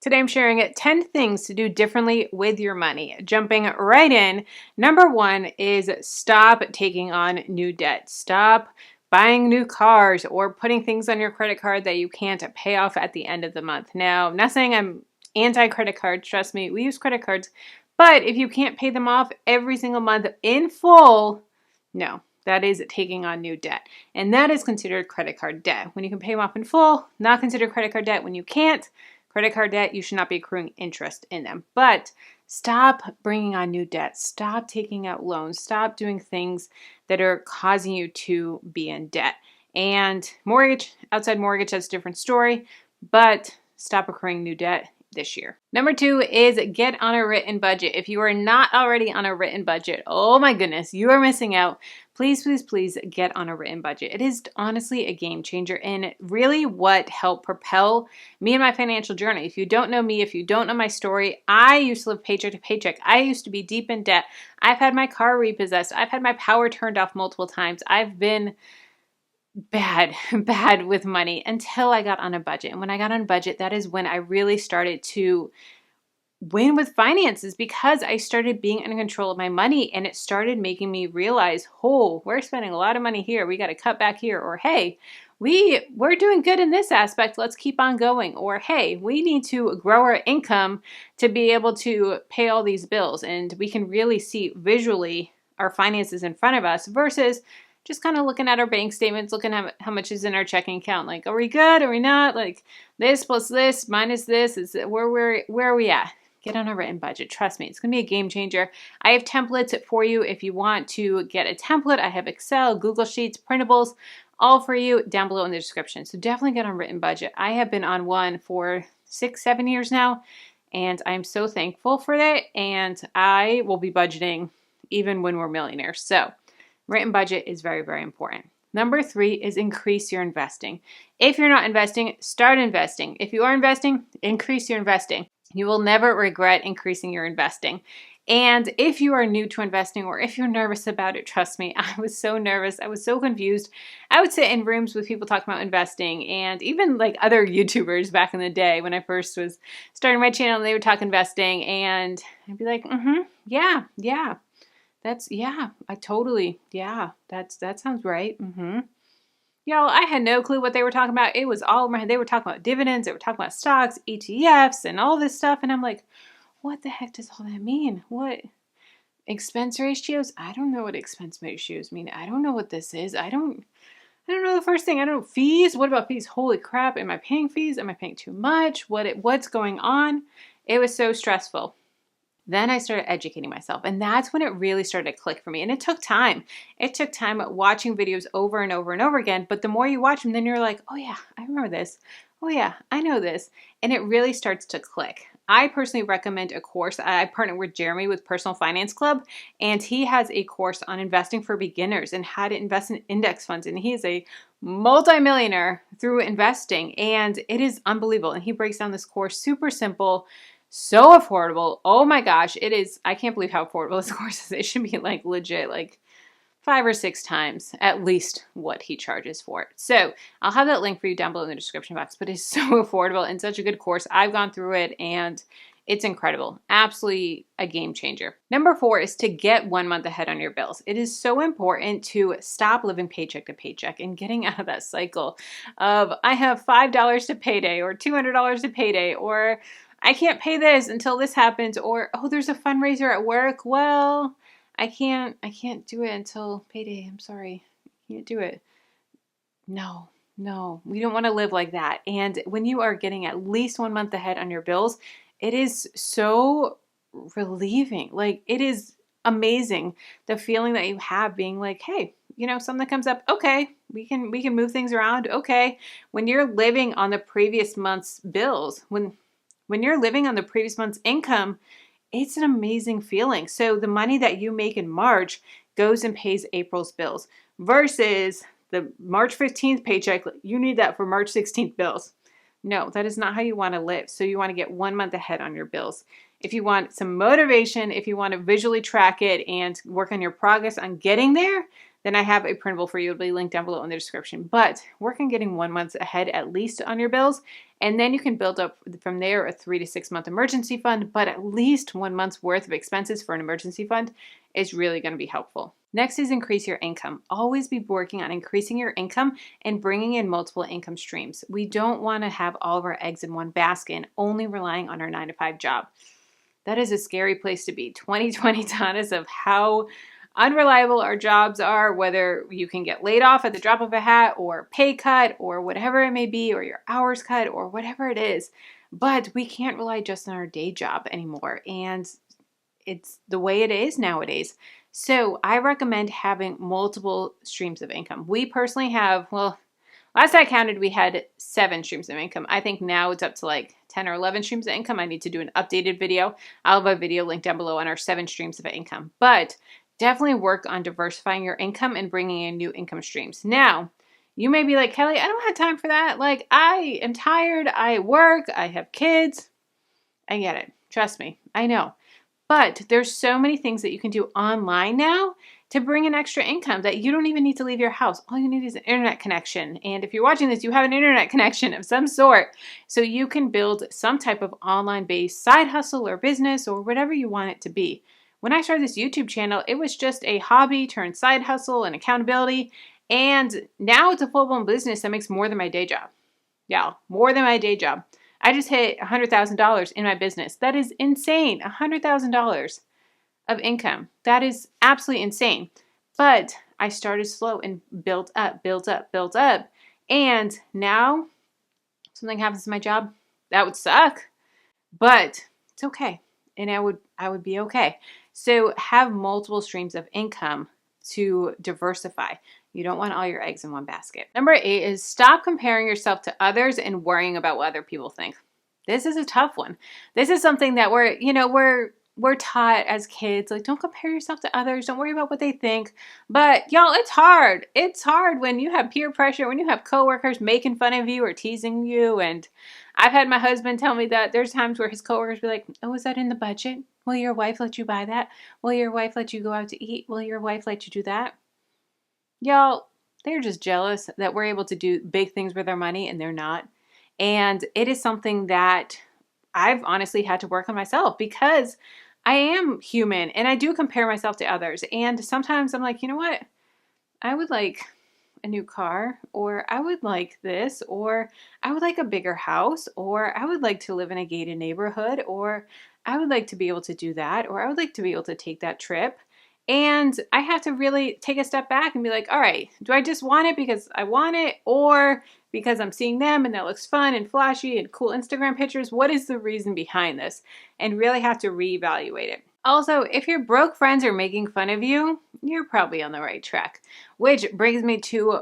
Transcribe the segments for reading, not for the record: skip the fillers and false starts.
Today I'm sharing 10 things to do differently with your money. Jumping right in, number one is stop taking on new debt. Stop buying new cars or putting things on your credit card that you can't pay off at the end of the month. Now, I'm not saying I'm anti-credit cards. Trust me, we use credit cards. But if you can't pay them off every single month in full, no. That is taking on new debt. And that is considered credit card debt. When you can pay them off in full, not considered credit card debt. When you can't, credit card debt, you should not be accruing interest in them. But stop bringing on new debt. Stop taking out loans. Stop doing things that are causing you to be in debt. And mortgage, outside mortgage, that's a different story. But stop accruing new debt this year. Number two is get on a written budget. If you are not already on a written budget, oh my goodness, you are missing out. Please, please, please get on a written budget. It is honestly a game changer and really what helped propel me in my financial journey. If you don't know me, if you don't know my story, I used to live paycheck to paycheck. I used to be deep in debt. I've had my car repossessed. I've had my power turned off multiple times. I've been bad with money until I got on a budget. And when I got on a budget, that is when I really started to win with finances because I started being in control of my money and it started making me realize, oh, we're spending a lot of money here. We got to cut back here. Or, hey, we're doing good in this aspect. Let's keep on going. Or, hey, we need to grow our income to be able to pay all these bills. And we can really see visually our finances in front of us versus just kind of looking at our bank statements, looking at how much is in our checking account. Like, are we good? Are we not? Like, this plus this minus this, is where are we at? Get on a written budget. Trust me, it's going to be a game changer. I have templates for you if you want to get a template. I have Excel, Google Sheets, printables, all for you down below in the description. So definitely get on a written budget. I have been on one for 6-7 years now, and I'm so thankful for that. And I will be budgeting even when we're millionaires. So written budget is very, very important. Number three is increase your investing. If you're not investing, start investing. If you are investing, increase your investing. You will never regret increasing your investing. And if you are new to investing or if you're nervous about it, trust me, I was so nervous. I was so confused. I would sit in rooms with people talking about investing and even like other YouTubers back in the day when I first was starting my channel and they would talk investing and I'd be like, yeah. That sounds right. Y'all, I had no clue what they were talking about. It was all they were talking about dividends, they were talking about stocks, ETFs, and all this stuff. And I'm like, what the heck does all that mean? What? Expense ratios? I don't know what expense ratios mean. I don't know what this is. I don't know the first thing. I don't know fees. What about fees? Holy crap. Am I paying fees? Am I paying too much? What's going on? It was so stressful. Then I started educating myself, and that's when it really started to click for me. And it took time. It took time watching videos over and over and over again. But the more you watch them, then you're like, oh yeah, I remember this. Oh yeah, I know this. And it really starts to click. I personally recommend a course. I partnered with Jeremy with Personal Finance Club, and he has a course on investing for beginners and how to invest in index funds. And he is a multimillionaire through investing, and it is unbelievable. And he breaks down this course super simple, so affordable. Oh my gosh, it is. I can't believe how affordable this course is. It should be like legit, like 5 or 6 times at least what he charges for it. So I'll have that link for you down below in the description box, but it's so affordable and such a good course. I've gone through it and it's incredible. Absolutely a game changer. Number 4 is to get 1 month ahead on your bills. It is so important to stop living paycheck to paycheck and getting out of that cycle of I have $5 to payday or $200 to payday, or I can't pay this until this happens, or, oh, there's a fundraiser at work. Well, I can't do it until payday. I'm sorry. I can't do it. No, we don't want to live like that. And when you are getting at least 1 month ahead on your bills, it is so relieving. Like, it is amazing. The feeling that you have being like, hey, something comes up. Okay, we can move things around. Okay. When you're living on the previous month's bills, when you're living on the previous month's income, it's an amazing feeling. So the money that you make in March goes and pays April's bills versus the March 15th paycheck. You need that for March 16th bills. No, that is not how you want to live. So you want to get 1 month ahead on your bills. If you want some motivation, if you want to visually track it and work on your progress on getting there, then I have a printable for you. It'll be linked down below in the description. But work on getting 1 month ahead at least on your bills, And then you can build up from there a 3 to 6 month emergency fund, but at least 1 month's worth of expenses for an emergency fund is really going to be helpful. Next is increase your income. Always be working on increasing your income and bringing in multiple income streams. We don't want to have all of our eggs in one basket and only relying on our 9 to 5 job. That is a scary place to be. 2020 taught us of how unreliable our jobs are, whether you can get laid off at the drop of a hat or pay cut or whatever it may be, or your hours cut or whatever it is. But we can't rely just on our day job anymore. And it's the way it is nowadays. So I recommend having multiple streams of income. We personally have, well, last I counted, we had 7 streams of income. I think now it's up to like 10 or 11 streams of income. I need to do an updated video. I'll have a video linked down below on our 7 streams of income. But definitely work on diversifying your income and bringing in new income streams. Now, you may be like, Kelly, I don't have time for that. Like, I am tired. I work. I have kids. I get it. Trust me. I know. But there's so many things that you can do online now to bring in extra income that you don't even need to leave your house. All you need is an internet connection. And if you're watching this, you have an internet connection of some sort. So you can build some type of online-based side hustle or business or whatever you want it to be. When I started this YouTube channel, it was just a hobby turned side hustle and accountability. And now it's a full-blown business that makes more than my day job. Yeah, more than my day job. I just hit $100,000 in my business. That is insane. $100,000 of income. That is absolutely insane. But I started slow and built up. And now something happens to my job. That would suck, but it's okay. And I would be okay. So have multiple streams of income to diversify. You don't want all your eggs in one basket. Number 8 is stop comparing yourself to others and worrying about what other people think. This is a tough one. This is something that we're taught as kids, like, don't compare yourself to others. Don't worry about what they think. But y'all, it's hard. It's hard when you have peer pressure, when you have coworkers making fun of you or teasing you. And I've had my husband tell me that there's times where his coworkers be like, oh, is that in the budget? Will your wife let you buy that? Will your wife let you go out to eat? Will your wife let you do that? Y'all, they're just jealous that we're able to do big things with our money and they're not. And it is something that I've honestly had to work on myself because I am human and I do compare myself to others. And sometimes I'm like, you know what? I would like a new car, or I would like this, or I would like a bigger house, or I would like to live in a gated neighborhood, or I would like to be able to do that, or I would like to be able to take that trip. And I have to really take a step back and be like, all right, do I just want it because I want it, or because I'm seeing them and that looks fun and flashy and cool Instagram pictures? What is the reason behind this? And really have to reevaluate it. Also, if your broke friends are making fun of you, you're probably on the right track. Which brings me to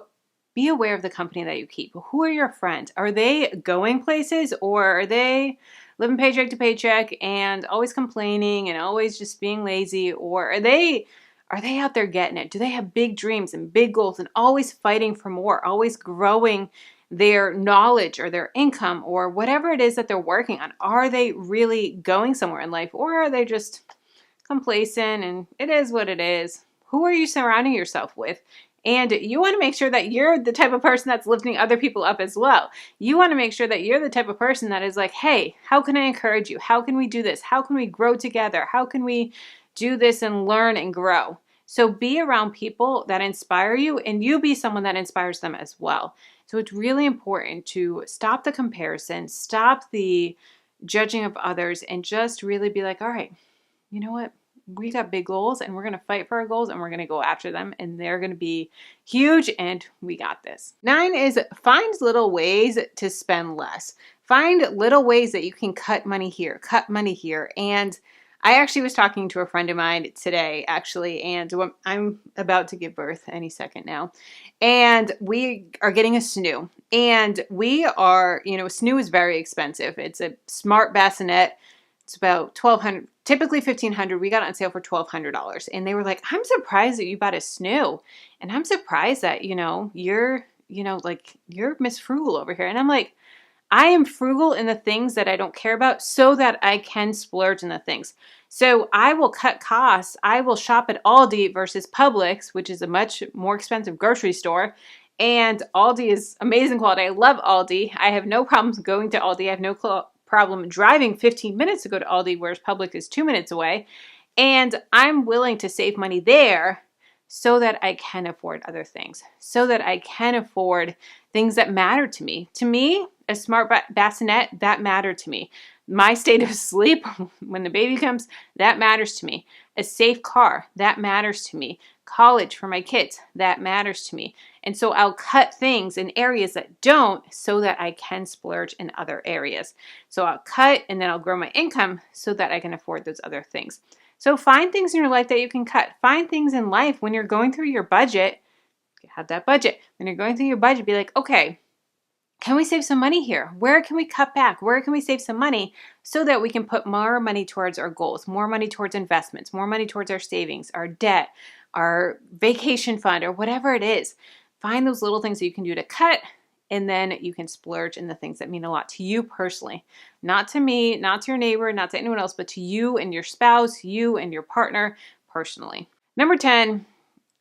be aware of the company that you keep. Who are your friends? Are they going places, or are they living paycheck to paycheck and always complaining and always just being lazy? Or are they out there getting it? Do they have big dreams and big goals and always fighting for more, always growing their knowledge or their income or whatever it is that they're working on? Are they really going somewhere in life, or are they just complacent and it is what it is? Who are you surrounding yourself with? And you want to make sure that you're the type of person that's lifting other people up as well. You want to make sure that you're the type of person that is like, hey, how can I encourage you? How can we do this? How can we grow together? How can we do this and learn and grow? So be around people that inspire you, and you be someone that inspires them as well. So it's really important to stop the comparison, stop the judging of others, and just really be like, all right, you know what? We got big goals and we're going to fight for our goals and we're going to go after them, and they're going to be huge, and we got this. 9 is find little ways to spend less. Find little ways that you can cut money here. And I actually was talking to a friend of mine today, actually, and I'm about to give birth any second now. And we are getting a snoo. And we are, a snoo is very expensive. It's a smart bassinet. It's about $1,200, typically $1,500. We got it on sale for $1,200. And they were like, I'm surprised that you bought a snoo. And I'm surprised that, you're Miss Frugal over here. And I'm like, I am frugal in the things that I don't care about so that I can splurge in the things. So I will cut costs. I will shop at Aldi versus Publix, which is a much more expensive grocery store. And Aldi is amazing quality. I love Aldi. I have no problems going to Aldi. I have no problem driving 15 minutes to go to Aldi, whereas Publix is 2 minutes away. And I'm willing to save money there so that I can afford other things, so that I can afford things that matter to me. To me, a smart bassinet, that mattered to me. My state of sleep when the baby comes, that matters to me. A safe car, that matters to me. College for my kids, that matters to me. And so I'll cut things in areas that don't so that I can splurge in other areas. So I'll cut and then I'll grow my income so that I can afford those other things. So find things in your life that you can cut. Find things in life when you're going through your budget. You have that budget. When you're going through your budget, be like, okay, can we save some money here? Where can we cut back? Where can we save some money so that we can put more money towards our goals, more money towards investments, more money towards our savings, our debt, our vacation fund, or whatever it is. Find those little things that you can do to cut, and then you can splurge in the things that mean a lot to you personally. Not to me, not to your neighbor, not to anyone else, but to you and your spouse, you and your partner personally. Number 10,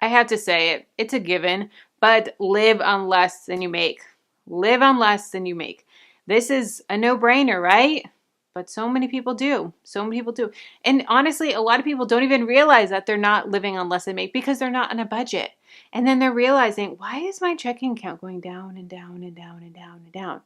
I have to say it, it's a given, but live on less than you make. Live on less than you make. This is a no-brainer, right? But so many people do. So many people do. And honestly, a lot of people don't even realize that they're not living on less than they make because they're not on a budget. And then they're realizing, why is my checking account going down and down and down and down and down?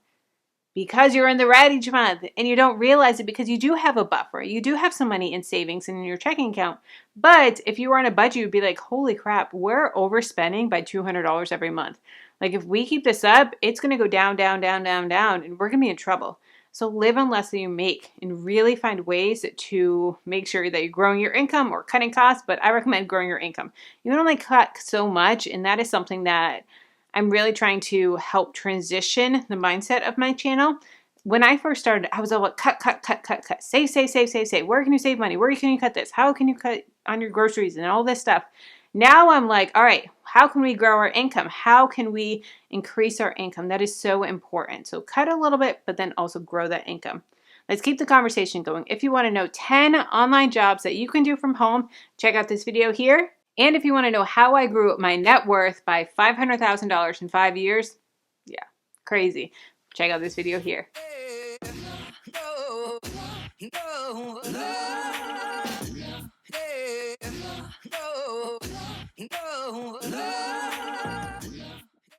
Because you're in the red each month and you don't realize it because you do have a buffer. You do have some money in savings and in your checking account. But if you were on a budget, you'd be like, holy crap, we're overspending by $200 every month. Like if we keep this up, it's going to go down, down, down, down, down, and we're going to be in trouble. So live on less than you make and really find ways to make sure that you're growing your income or cutting costs, but I recommend growing your income. You can only cut so much, and that is something that I'm really trying to help transition the mindset of my channel. When I first started, I was all like, cut, cut, cut, cut, cut. Save, save, save, save, save. Where can you save money? Where can you cut this? How can you cut on your groceries and all this stuff? Now I'm like, all right, how can we grow our income? How can we increase our income? That is so important. So cut a little bit, but then also grow that income. Let's keep the conversation going. If you want to know 10 online jobs that you can do from home, check out this video here. And if you want to know how I grew my net worth by $500,000 in 5 years, yeah, crazy. Check out this video here.